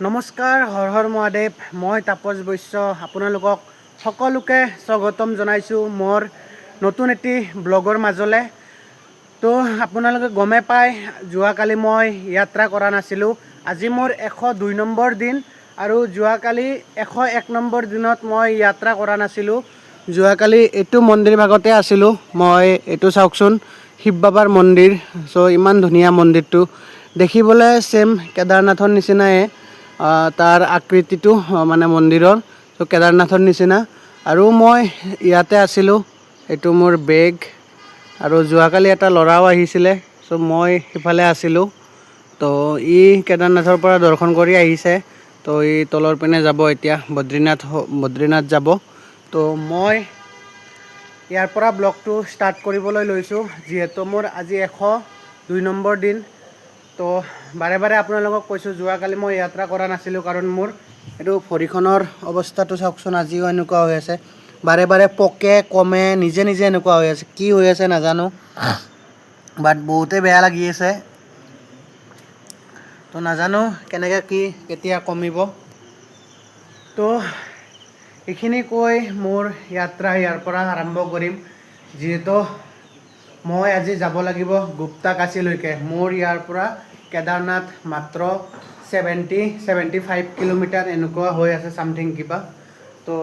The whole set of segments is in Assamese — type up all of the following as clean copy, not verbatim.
নমস্কাৰ, হৰ হৰ মহাদেৱ। মই তাপস বৈশ্য আপোনালোকক সকলোকে স্বাগতম জনাইছোঁ মোৰ নতুন এটি ব্লগৰ মাজলৈ। তো আপোনালোকে গমে পায়, যোৱাকালি মই যাত্ৰা কৰা নাছিলোঁ। আজি মোৰ 102 নম্বৰ দিন আৰু যোৱাকালি 101 নম্বৰ দিনত মই যাত্ৰা কৰা নাছিলোঁ। যোৱাকালি এইটো মন্দিৰ ভাগতে আছিলোঁ মই। এইটো চাওকচোন, শিৱ বাবাৰ মন্দিৰ। চ' ইমান ধুনীয়া মন্দিৰটো দেখিবলৈ ছেম কেদাৰনাথৰ নিচিনাই তাৰ আকৃতিটো, মানে মন্দিৰৰ। চ' কেদাৰনাথৰ নিচিনা। আৰু মই ইয়াতে আছিলোঁ, এইটো মোৰ বেগ। আৰু যোৱাকালি এটা ল'ৰাও আহিছিলে, চ' মই সিফালে আছিলোঁ। তো ই কেদাৰনাথৰ পৰা দৰ্শন কৰি আহিছে। তো ই তলৰ পিনে যাব এতিয়া, বদ্ৰীনাথ যাব। তো মই ইয়াৰ পৰা ব্লগটো ষ্টাৰ্ট কৰিবলৈ লৈছোঁ, যিহেতু মোৰ আজি 102 নম্বৰ দিন। তো বাৰে বাৰে আপোনালোকক কৈছোঁ, যোৱাকালি মই যাত্ৰা কৰা নাছিলোঁ কাৰণ মোৰ এইটো ভৰিখনৰ অৱস্থাটো চাওকচোন, আজিও এনেকুৱা হৈ আছে। বাৰে বাৰে পকে কমে, নিজে নিজে এনেকুৱা হৈ আছে। কি হৈ আছে নাজানো, বাট বহুতেই বেয়া লাগি আছে। তো নাজানো কেনেকৈ কি কেতিয়া কমিব। তো এইখিনি কৈ মোৰ যাত্ৰা ইয়াৰ পৰা আৰম্ভ কৰিম। যিহেতু মই আজি যাব লাগিব গুপ্তাকাশীলৈকে। মোৰ ইয়াৰ পৰা কেদাৰনাথ মাত্ৰ 75 কিলোমিটাৰ এনেকুৱা হৈ আছে, ছামথিং কিবা। তো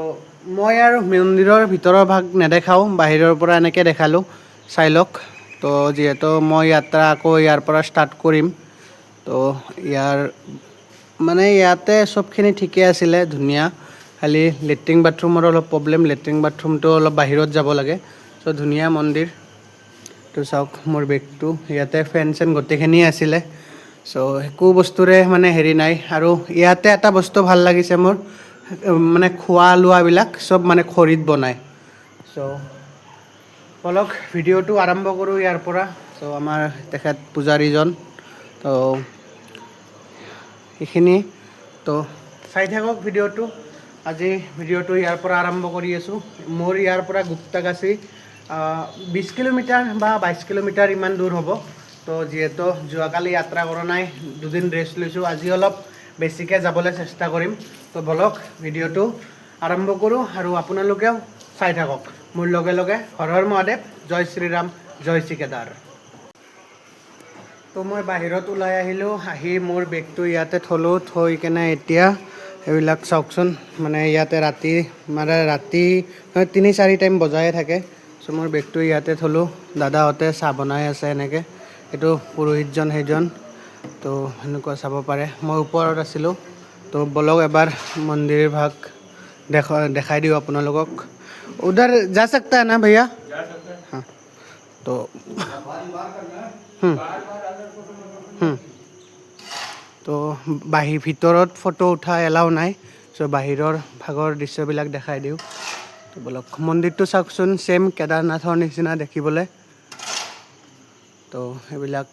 মই আৰু মন্দিৰৰ ভিতৰৰ ভাগ নেদেখাওঁ, বাহিৰৰ পৰা এনেকৈ দেখালোঁ, চাই লওক। তো যিহেতু মই যাত্ৰা আকৌ ইয়াৰ পৰা ষ্টাৰ্ট কৰিম। তো ইয়াতে চবখিনি ঠিকে আছিলে, ধুনীয়া। খালি লেট্ৰিন বাথৰুমৰ অলপ প্ৰব্লেম, লেট্ৰিন বাথৰুমটো অলপ বাহিৰত যাব লাগে। চ' ধুনীয়া মন্দিৰ। তো চাওক মোৰ বেগটো, ইয়াতে ফেন চেন গোটেইখিনি আছিলে। চ' একো বস্তুৰে মানে হেৰি নাই। আৰু ইয়াতে এটা বস্তু ভাল লাগিছে মোৰ, মানে খোৱা লোৱাবিলাক চব মানে খৰিত বনায়। চ' বলক ভিডিঅ'টো আৰম্ভ কৰোঁ ইয়াৰ পৰা। চ' আমাৰ তেখেত পূজাৰীজন, তো এইখিনি। তো চাই থাকক ভিডিঅ'টো। আজি ভিডিঅ'টো ইয়াৰ পৰা আৰম্ভ কৰি আছোঁ। মোৰ ইয়াৰ পৰা গুপ্তাকাশী 20 কিলোমিটাৰ বা 22 কিলোমিটাৰ ইমান দূৰ হ'ব। তো যিহেতু যোৱাকালি যাত্ৰা কৰা নাই, দুদিন ৰেষ্ট লৈছোঁ, আজি অলপ বেছিকৈ যাবলৈ চেষ্টা কৰিম। তো বলক ভিডিঅ'টো আৰম্ভ কৰোঁ আৰু আপোনালোকেও চাই থাকক মোৰ লগে লগে। হৰ হৰ মহাদেৱ, জয় শ্ৰীৰাম, জয় শ্ৰী কেদাৰ। তো মই বাহিৰত ওলাই আহিলোঁ, আহি মোৰ বেগটো ইয়াতে থলোঁ। থৈ কেনে এতিয়া এইবিলাক চাওকচোন, মানে ইয়াতে ৰাতি 3-4 টাইম বজায়ে থাকে। চ' মোৰ বেগটো ইয়াতে থলোঁ। দাদাহঁতে চাহ বনাই আছে এনেকৈ। এইটো পুৰোহিতজন সেইজন। তো সেনেকুৱা চাব পাৰে। মই ওপৰত আছিলোঁ। তো বলক এবাৰ মন্দিৰ ভাগ দেখাই দিওঁ আপোনালোকক। উধৰ যা सकता है ना भैया? हाँ। তো তো ভিতৰত ফটো উঠা এলাও নাই। চ' বাহিৰৰ ভাগৰ দৃশ্যবিলাক দেখাই দিওঁ। তো বলক, মন্দিৰটো চাওকচোন, ছেম কেদাৰনাথৰ নিচিনা দেখিবলৈ। তো সেইবিলাক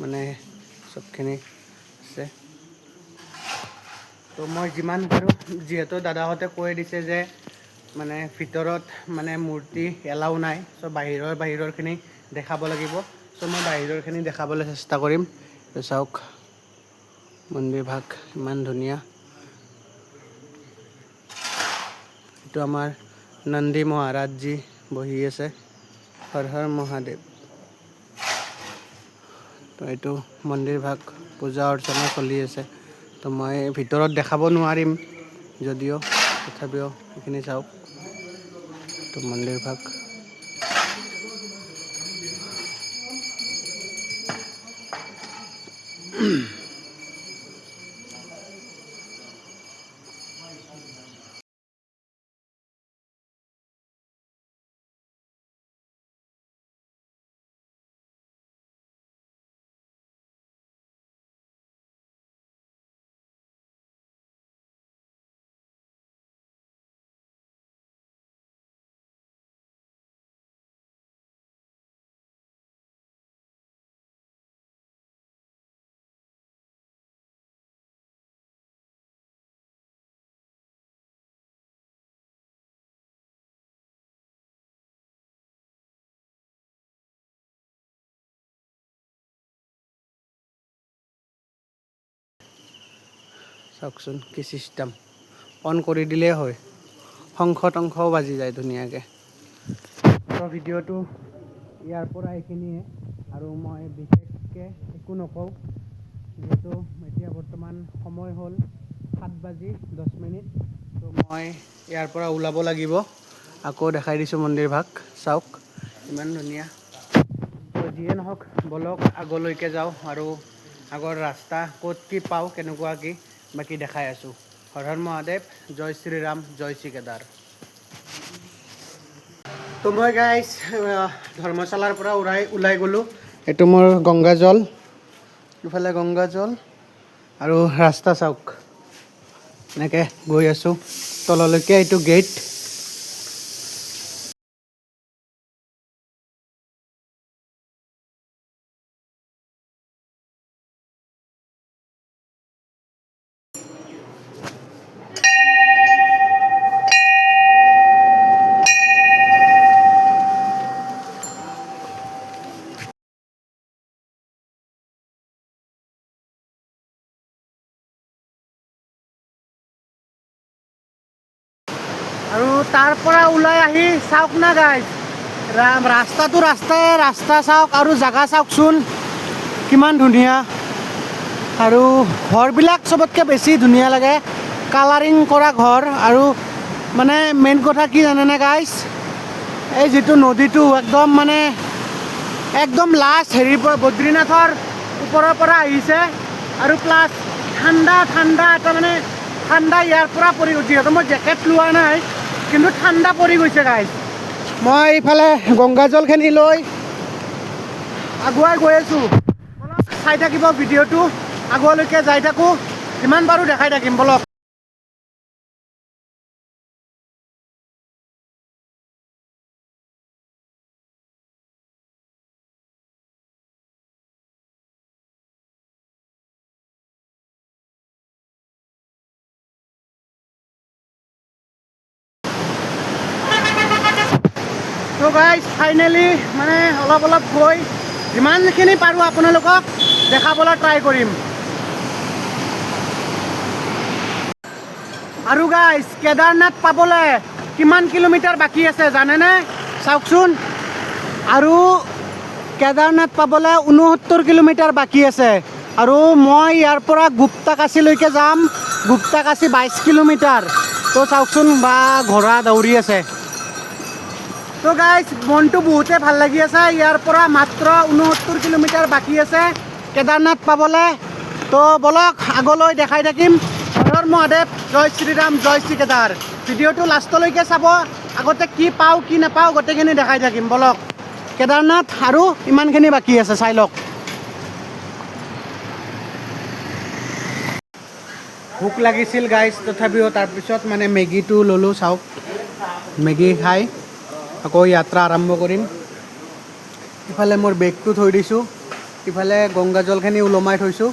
মানে চবখিনি আছে। তো মই যিমান পাৰোঁ, যিহেতু দাদাহঁতে কৈ দিছে যে মানে ভিতৰত মানে মূৰ্তি এলাও নাই, চ' বাহিৰৰখিনি দেখাব লাগিব। চ' মই বাহিৰৰখিনি দেখাবলৈ চেষ্টা কৰিম। তো চাওক মন্দিৰ ভাগ ইমান ধুনীয়া। এইটো আমাৰ নন্দী মহাৰাজজী বহি আছে। হৰ হৰ মহাদেৱ। তো এইটো মন্দিৰ ভাগ, পূজা অৰ্চনা চলি আছে। তো মই ভিতৰত দেখাব নোৱাৰিম যদিও, তথাপিও এইখিনি চাওক। তো মন্দিৰ ভাগ চাওকচোন কি চিষ্টেম, অন কৰি দিলেই হয়, শংখ টংখও বাজি যায় ধুনীয়াকৈ। তো ভিডিঅ'টো ইয়াৰ পৰা এইখিনিয়ে, আৰু মই বিশেষকৈ একো নকওঁ, যিহেতু এতিয়া বৰ্তমান সময় হ'ল 7:10। তো মই ইয়াৰ পৰা ওলাব লাগিব। আকৌ দেখাই দিছোঁ মন্দিৰ ভাগ, চাওক ইমান ধুনীয়া। তো যিয়ে নহওক বলক আগলৈকে যাওঁ, আৰু আগৰ ৰাস্তা ক'ত কি পাওঁ, কেনেকুৱা কি বাকী দেখাই আছোঁ। হৰ হৰ মহাদেৱ, জয় শ্ৰীৰাম, জয় শ্ৰী কেদাৰ। তো মই গাইজ ধৰ্মশালাৰ পৰা ওলাই গ'লোঁ। এইটো মোৰ গংগাজল, ইফালে গংগাজল, আৰু ৰাস্তা চাওক এনেকৈ গৈ আছোঁ তললৈকে। এইটো গেট। আৰু তাৰ পৰা ওলাই আহি চাওক না গাইজ, ৰাস্তা চাওক, আৰু জেগা চাওকচোন কিমান ধুনীয়া। আৰু ঘৰবিলাক চবতকৈ বেছি ধুনীয়া লাগে, কালাৰিং কৰা ঘৰ। আৰু মানে মেইন কথা কি জানেনে গাইজ, এই যিটো নদীটো একদম লাষ্ট হেৰিৰ পৰা, বদ্ৰীনাথৰ ওপৰৰ পৰা আহিছে, আৰু প্লাছ ঠাণ্ডা এটা ঠাণ্ডা ইয়াৰ পৰা পৰি গৈছে। যিহেতু মই জেকেট লোৱা নাই, কিন্তু ঠাণ্ডা পৰি গৈছে গাইজ। মই এইফালে গংগাজলখিনি লৈ আগুৱাই গৈ আছোঁ। অলপ চাই থাকিব ভিডিঅ'টো, আগলৈকে যাই থাকোঁ, যিমান পাৰোঁ দেখাই থাকিম বলক। তো গাইজ ফাইনেলি অলপ গৈ যিমানখিনি পাৰোঁ আপোনালোকক দেখাবলৈ ট্ৰাই কৰিম। আৰু গাইজ কেদাৰনাথ পাবলৈ কিমান কিলোমিটাৰ বাকী আছে জানেনে? চাওকচোন, আৰু কেদাৰনাথ পাবলৈ 69 কিলোমিটাৰ বাকী আছে। আৰু মই ইয়াৰ পৰা গুপ্তাকাশীলৈকে যাম, গুপ্তাকাশী 22 কিলোমিটাৰ। তো চাওকচোন, বা ঘোঁৰা দৌৰি আছে। তো গাইজ মনটো বহুতে ভাল লাগি আছে, ইয়াৰ পৰা মাত্ৰ 69 কিলোমিটাৰ বাকী আছে কেদাৰনাথ পাবলৈ। তো বলক আগলৈ দেখাই থাকিম। হৰ হৰ মহাদেৱ, জয় শ্ৰীৰাম, জয় শ্ৰী কেদাৰ। ভিডিঅ'টো লাষ্টলৈকে চাব, আগতে কি পাওঁ কি নাপাওঁ গোটেইখিনি দেখাই থাকিম বলক। কেদাৰনাথ আৰু ইমানখিনি বাকী আছে, চাই লওক। ভোক লাগিছিল গাইজ, তথাপিও তাৰপিছত মেগীটো ল'লোঁ। চাওক, মেগী খাই আকৌ যাত্ৰা আৰম্ভ কৰিম। ইফালে মোৰ বেগটো থৈ দিছোঁ, ইফালে গংগাজলখিনি ওলমাই থৈছোঁ,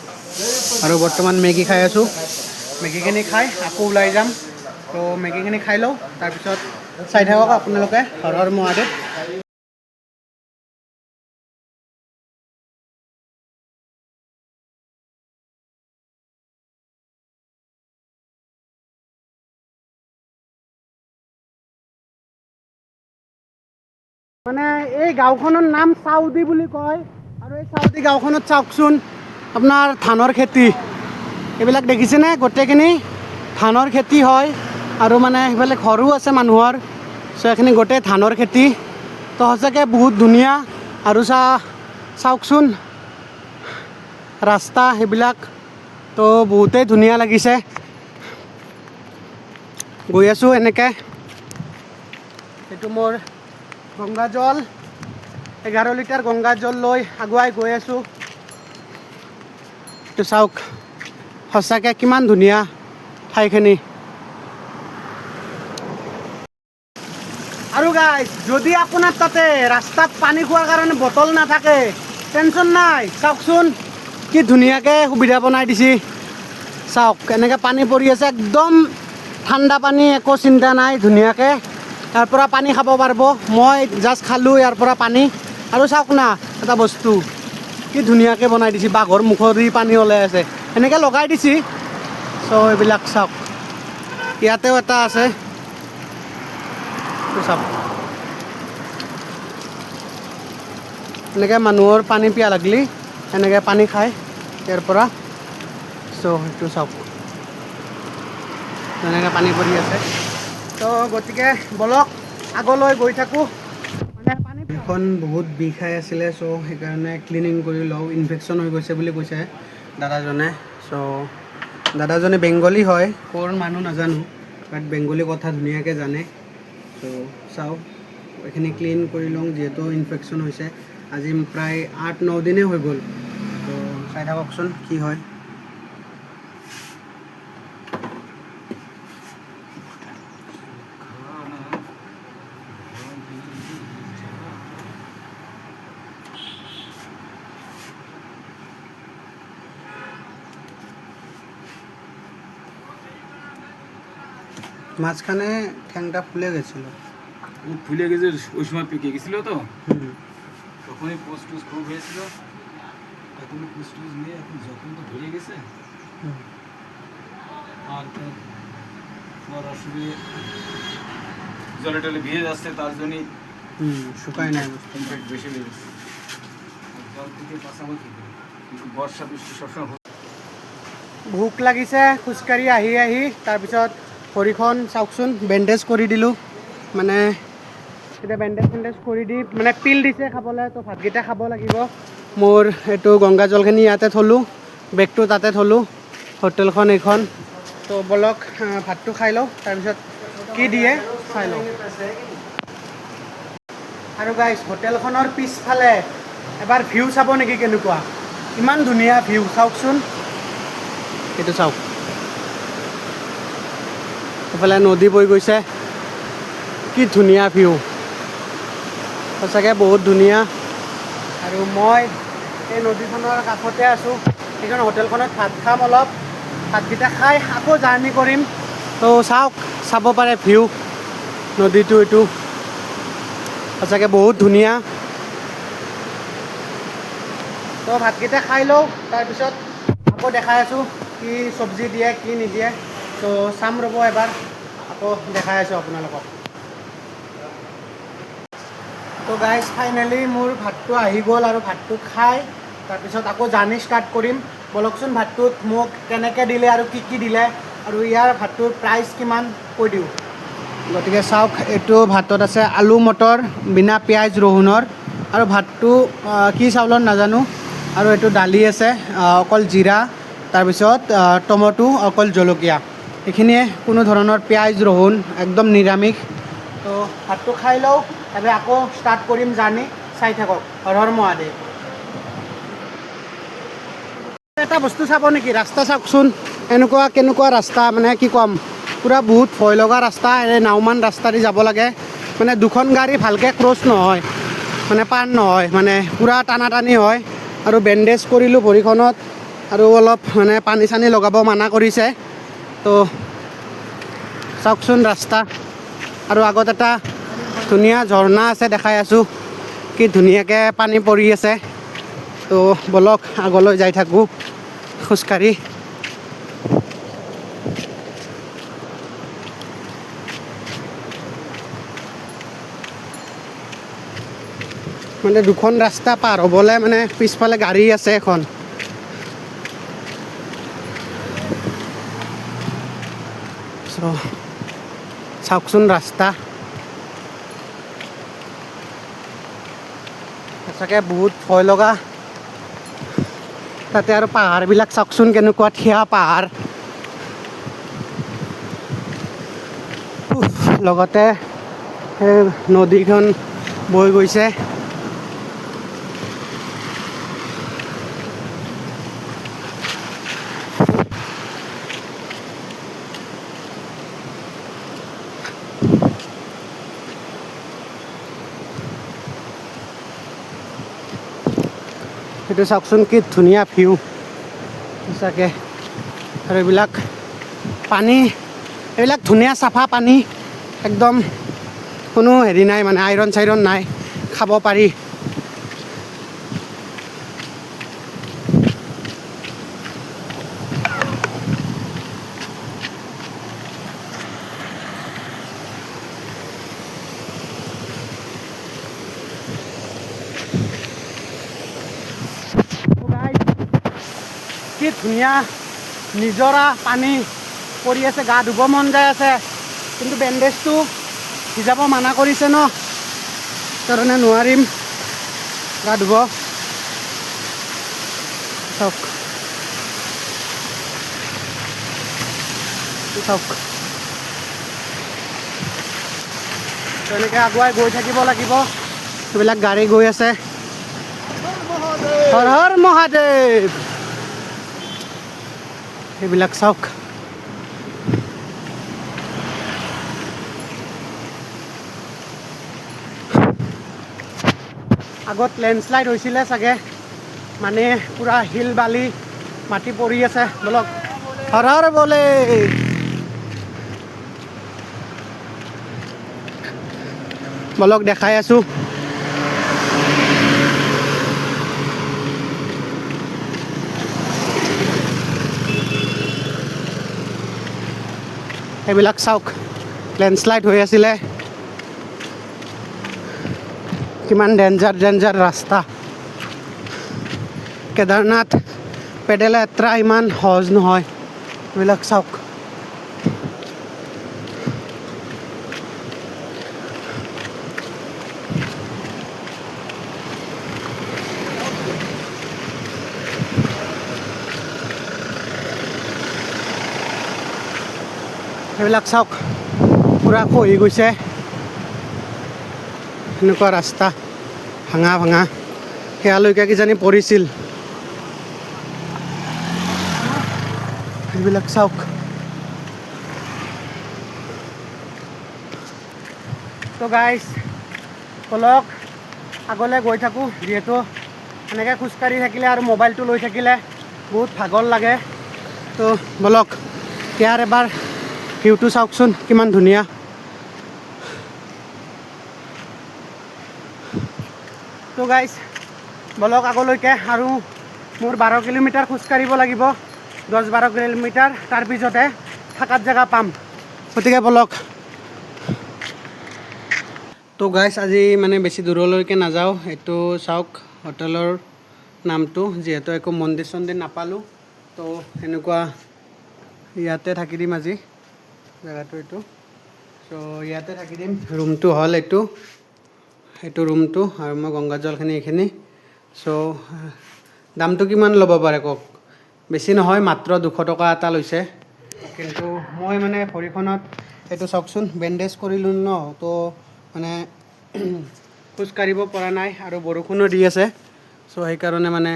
আৰু বৰ্তমান মেগী খাই আছোঁ। মেগীখিনি খাই আকৌ ওলাই যাম। তো মেগীখিনি খাই লওঁ, তাৰপিছত চাই থাকক আপোনালোকে। হৰ হৰ মহাদেৱ। এই গাঁওখনৰ নাম চাউদি বুলি কয়। আৰু এই চাউদি গাঁওখনত চাওকচোন আপোনাৰ ধানৰ খেতি, এইবিলাক দেখিছেনে? গোটেইখিনি ধানৰ খেতি হয়, আৰু সেইফালে ঘৰো আছে মানুহৰ। চ' এইখিনি গোটেই ধানৰ খেতি। তো সঁচাকৈ বহুত ধুনীয়া। আৰু চাওকচোন ৰাস্তা সেইবিলাক, তো বহুতেই ধুনীয়া লাগিছে। গৈ আছোঁ এনেকৈ। এইটো মোৰ গংগাজল, 11 লিটাৰ গংগাজল লৈ আগুৱাই গৈ আছোঁ। তো চাওক সঁচাকৈ কিমান ধুনীয়া ঠাইখিনি। আৰু গাইজ যদি আপোনাৰ তাতে ৰাস্তাত পানী খোৱাৰ কাৰণে বটল নাথাকে, টেনশ্যন নাই। চাওকচোন কি ধুনীয়াকৈ সুবিধা বনাই দিছে। চাওক এনেকৈ পানী পৰি আছে, একদম ঠাণ্ডা পানী, একো চিন্তা নাই, ধুনীয়াকৈ ইয়াৰ পৰা পানী খাব পাৰিব। মই জাষ্ট খালোঁ ইয়াৰ পৰা পানী। আৰু চাওক না এটা বস্তু, কি ধুনীয়াকৈ বনাই দিছে, বাঘৰ মুখেদি পানী ওলাই আছে, এনেকৈ লগাই দিছে। চ' এইবিলাক চাওক, ইয়াতেও এটা আছে, চাওক এনেকৈ মানুহৰ পানী পিয়াহ লাগিলে এনেকৈ পানী খায় ইয়াৰ পৰা। চ' সেইটো চাওক এনেকৈ পানী পৰি আছে। তো গতিকে বলক আগলৈ গৈ থাকোঁ। মানে পানীখন বহুত বিষাই আছিলে, চ' সেইকাৰণে ক্লিনিং কৰি লওঁ, ইনফেকশ্যন হৈ গৈছে বুলি কৈছে দাদাজনে। চ' দাদাজনে বেংগলী হয়, ক'ৰ মানুহ নাজানো, বাট বেংগলী কথা ধুনীয়াকৈ জানে। চ' চাওক এইখিনি ক্লিন কৰি লওঁ, যিহেতু ইনফেকশ্যন হৈছে। আজি প্ৰায় 8-9 দিনেই হৈ গ'ল। ত' চাই থাককচোন কি হয়। মাঝখানে ঠ্যাংটা ফুলে গেছিলো, ফুলে গেছে ওই সময় পেকে গেছিলো তো, তখনই পোস্ট টুস খুব হয়েছিল। এখন পোস্ট টুস নিয়ে এখন যখন তো ধরে গেছে আর সরাসরি জলে টলে ভিজে যাচ্ছে, তার জন্যই শুকায় নাই, ইনফেক্ট বেশি লেগেছে। জল থেকে বাঁচাবো কি করে, কিন্তু বর্ষা বৃষ্টি সবসময়। ভোক লাগিছে খোজকাঢ়ি আহি আহি, তাৰপিছত ভৰিখন চাওকচোন বেণ্ডেজ কৰি দিলোঁ। মানে এতিয়া বেণ্ডেজ কৰি দি মানে পিল দিছে খাবলৈ, তো ভাতকেইটা খাব লাগিব। মোৰ এইটো গংগা জলখিনি ইয়াতে থলোঁ, বেগটো তাতে থলোঁ, হোটেলখন এইখন। তো বলক ভাতটো খাই লওঁ, তাৰপিছত কি দিয়ে চাই লওঁ। আৰু গাইজ হোটেলখনৰ পিছফালে এবাৰ ভিউ চাব নেকি কেনেকুৱা, ইমান ধুনীয়া ভিউ চাওকচোন। এইটো চাওক, এইফালে নদী বৈ গৈছে, কি ধুনীয়া ভিউ, সঁচাকৈ বহুত ধুনীয়া। আৰু মই এই নদীখনৰ কাষতে আছোঁ, সেইখন হোটেলখনত ভাত খাম, অলপ ভাতকেইটা খাই আকৌ জাৰ্ণি কৰিম। তো চাওক, চাব পাৰে ভিউ, নদীটো এইটো সঁচাকৈ বহুত ধুনীয়া। তো ভাতকেইটা খাই লওঁ, তাৰপিছত আকৌ দেখাই আছোঁ কি চব্জি দিয়ে কি নিদিয়ে। তো চাম ৰ'ব এবাৰ, আকৌ দেখাই আছোঁ আপোনালোকক। তো গাইজ ফাইনেলি মোৰ ভাতটো আহি গ'ল, আৰু ভাতটো খাই তাৰপিছত আকৌ জাৰ্ণি ষ্টাৰ্ট কৰিম। বলকচোন ভাতটোত মোক কেনেকৈ দিলে আৰু কি কি দিলে, আৰু ইয়াৰ ভাতটোৰ প্ৰাইচ কিমান কৈ দিওঁ। গতিকে চাওক, এইটো ভাতত আছে আলু মটৰ বিনা পিঁয়াজ ৰহুনৰ, আৰু ভাতটো কি চাউলৰ নাজানো। আৰু এইটো দালি আছে অকল জিৰা, তাৰপিছত টমেটো, অকল জলকীয়া, এইখিনিয়ে, কোনো ধৰণৰ পিঁয়াজ ৰহুন, একদম নিৰামিষ। তো ভাতটো খাই লওঁ, তাৰপিছত আকৌ ষ্টাৰ্ট কৰিম জাৰ্ণি। চাই থাকক, হৰ হৰ মহাদেৱ। এটা বস্তু চাব নেকি, ৰাস্তা চাওকচোন, কেনেকুৱা ৰাস্তা, মানে কি ক'ম, পূৰা বহুত ভয় লগা ৰাস্তা। এই নাওমান ৰাস্তা দি যাব লাগে, মানে দুখন গাড়ী ভালকৈ ক্ৰছ নহয়, মানে পাৰ নহয়, মানে পূৰা টানা টানি হয়। আৰু বেণ্ডেজ কৰিলোঁ ভৰিখনত, আৰু অলপ মানে পানী চানী লগাব মানা কৰিছে। তো চাওকচোন ৰাস্তা, আৰু আগত এটা ধুনীয়া ঝৰ্ণা আছে, দেখাই আছোঁ কি ধুনীয়াকৈ পানী পৰি আছে। তো বলক আগলৈ যাই থাকোঁ খোজকাঢ়ি। মানে দুখন ৰাস্তা পাৰ হ'বলৈ মানে পিছফালে গাড়ী আছে এখন। চাওকচোন ৰাস্তা, সঁচাকৈ বহুত ভয় লগা। তাতে আৰু পাহাৰবিলাক চাওকচোন, কেনেকুৱা থিয় পাহাৰ, লগতে সেই নদীখন বৈ গৈছে। সেইটো চাওকচোন কি ধুনীয়া ভিউ সঁচাকৈ। আৰু এইবিলাক পানী, এইবিলাক ধুনীয়া চাফা পানী, একদম কোনো হেৰি নাই, মানে আইৰণ চাইৰণ নাই, খাব পাৰি। কি ধুনীয়া নিজৰা পানী পৰি আছে, গা ধুব মন যায় আছে, কিন্তু বেণ্ডেজটো ভিজাব মানা কৰিছে ন, কাৰণে নোৱাৰিম গা ধুব। চাওক চাওক, তেনেকৈ আগুৱাই গৈ থাকিব লাগিব। এইবিলাক গাড়ী গৈ আছে। হৰ হৰ মহাদেৱ। এইবিলাক চাওক, আগত লেণ্ডশ্লাইড হৈছিলে চাগে, মানে পূৰা শিল বালি মাটি পৰি আছে। বলক হৰ হৰ বলে। বলক দেখাই আছোঁ। এইবিলাক চাওক, লেণ্ডশ্লাইড হৈ আছিলে। কিমান ডেঞ্জাৰ ৰাস্তা। কেদাৰনাথ পেডেল যাত্ৰা ইমান সহজ নহয়। এইবিলাক চাওক, এইবিলাক চাওক, পূৰা খহি গৈছে। এনেকুৱা ৰাস্তা ভাঙা ভাঙা, সেয়ালৈকে কিজানি পৰিছিল। এইবিলাক চাওক। তো গাইজ বলক আগলৈ গৈ থাকোঁ, যিহেতু এনেকৈ খোজকাঢ়ি থাকিলে আৰু মোবাইলটো লৈ থাকিলে বহুত ভাগৰ লাগে। তো বলক ইয়াৰ এবাৰ ভিউটো চাওকচোন কিমান ধুনীয়া। তো গাইজ বলক আগলৈকে আৰু মোৰ 12 কিলোমিটাৰ খোজকাঢ়িব লাগিব, 10-12 কিলোমিটাৰ, তাৰপিছতে থাকাত জেগা পাম। গতিকে বলক। তো গাইজ আজি মানে বেছি দূৰলৈকে নাযাওঁ। এইটো চাওক হোটেলৰ নামটো, যিহেতু একো মন্দিৰ চন্দিৰ নাপালোঁ, তো এনেকুৱা ইয়াতে থাকি দিম আজি। জেগাটো এইটো, চ' ইয়াতে থাকি দিম। ৰুমটো হ'ল এইটো ৰুমটো, আৰু মই গংগাজলখিনি এইখিনি। চ' দামটো কিমান ল'ব পাৰে কওক? বেছি নহয়, মাত্ৰ 200 টকা এটা লৈছে। কিন্তু মই মানে ভৰিখনত এইটো চাওকচোন, বেণ্ডেজ কৰিলোঁ ন, তো মানে খোজকাঢ়িব পৰা নাই, আৰু বৰষুণো দি আছে। চ' সেইকাৰণে মানে,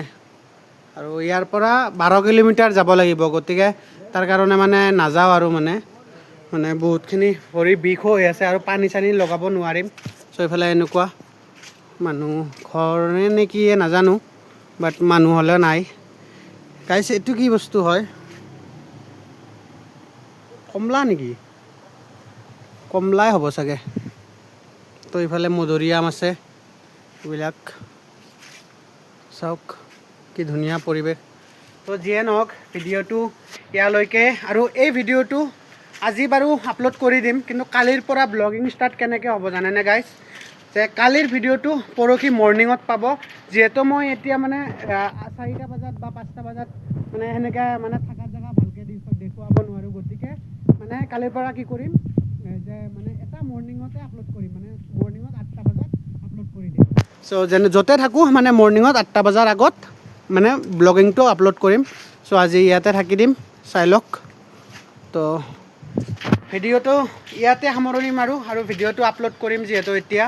আৰু ইয়াৰ পৰা 12 কিলোমিটাৰ যাব লাগিব। গতিকে তাৰ কাৰণে মানে নাযাওঁ আৰু মানে বহুতখিনি ভৰি বিষ হৈ আছে, আৰু পানী চানী লগাব নোৱাৰিম। চ' এইফালে এনেকুৱা মানুহ ঘৰে নে কি নাজানো, বাট মানুহ হ'লে নাই। গাইছ এইটো কি বস্তু হয়? কমলা নেকি? কমলাই হ'ব চাগে। তো এইফালে মধুৰিআম আছে। এইবিলাক চাওক কি ধুনীয়া পৰিৱেশ। তো যিয়ে নহওক ভিডিঅ'টো ইয়ালৈকে, আৰু এই ভিডিঅ'টো আজি বাৰু আপলোড কৰি দিম, কিন্তু কালিৰ পৰা ব্লগিং ষ্টাৰ্ট কেনেকৈ হ'ব জানেনে গাইজ? যে কালিৰ ভিডিঅ'টো পৰহি মৰ্ণিঙত পাব, যিহেতু মই এতিয়া মানে 4টা বজাত বা 5টা বজাত মানে সেনেকৈ মানে থাকাৰ জেগা ভালকৈ দেখুৱাব নোৱাৰোঁ। গতিকে মানে কালিৰ পৰা কি কৰিম, যে মানে এটা মৰ্ণিঙতে আপলোড কৰিম, মানে মৰ্ণিঙত 8টা বজাত আপলোড কৰি দিম। চ' যেনে য'তে থাকোঁ মানে মৰ্ণিঙত 8টা বজাৰ আগত মানে ব্লগিংটো আপলোড কৰিম। চ' আজি ইয়াতে থাকি দিম, চাই লওক। তো ভিডিঅ'টো ইয়াতে সামৰণি মাৰোঁ, আৰু ভিডিঅ'টো আপলোড কৰিম যিহেতু এতিয়া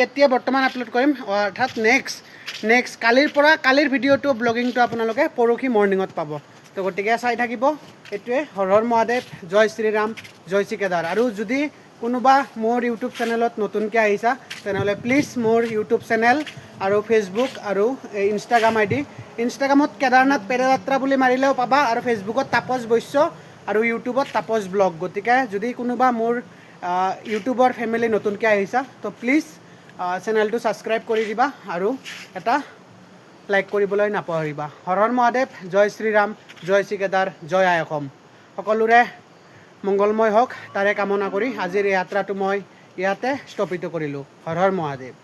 এতিয়া বৰ্তমান আপলোড কৰিম, অৰ্থাৎ নেক্সট কালিৰ ভিডিঅ'টো ব্লগিংটো আপোনালোকে পৰহি মৰ্ণিঙত পাব। তো গতিকে চাই থাকিব। এইটোৱে হৰ হৰ মহাদেৱ, জয় শ্ৰীৰাম, জয় শ্ৰী কেদাৰ। আৰু যদি কোনোবা মোৰ ইউটিউব চেনেলত নতুনকৈ আহিছা, তেনেহ'লে প্লিজ মোৰ ইউটিউব চেনেল আৰু ফেচবুক আৰু ইনষ্টাগ্ৰাম ID, ইনষ্টাগ্ৰামত কেদাৰনাথ পেদযাত্ৰা বুলি মাৰিলেও পাবা, আৰু ফেচবুকত তাপস বৈশ্য, আৰু ইউটিউবত তাপস ব্লগ। গতিকে যদি কোনোবা মোৰ ইউটিউবৰ ফেমিলি নতুনকৈ আহিছা, তো প্লিজ চেনেলটো ছাবস্ক্ৰাইব কৰি দিবা, আৰু এটা লাইক কৰিবলৈ নাপাহৰিবা। হৰ হৰ মহাদেৱ, জয় শ্ৰীৰাম, জয় শ্ৰী কেদাৰ, জয় আই অসম। সকলোৰে মংগলময় হওক তাৰে কামনা কৰি আজিৰ এই যাত্ৰাটো মই ইয়াতে স্থগিত কৰিলোঁ। হৰ হৰ মহাদেৱ।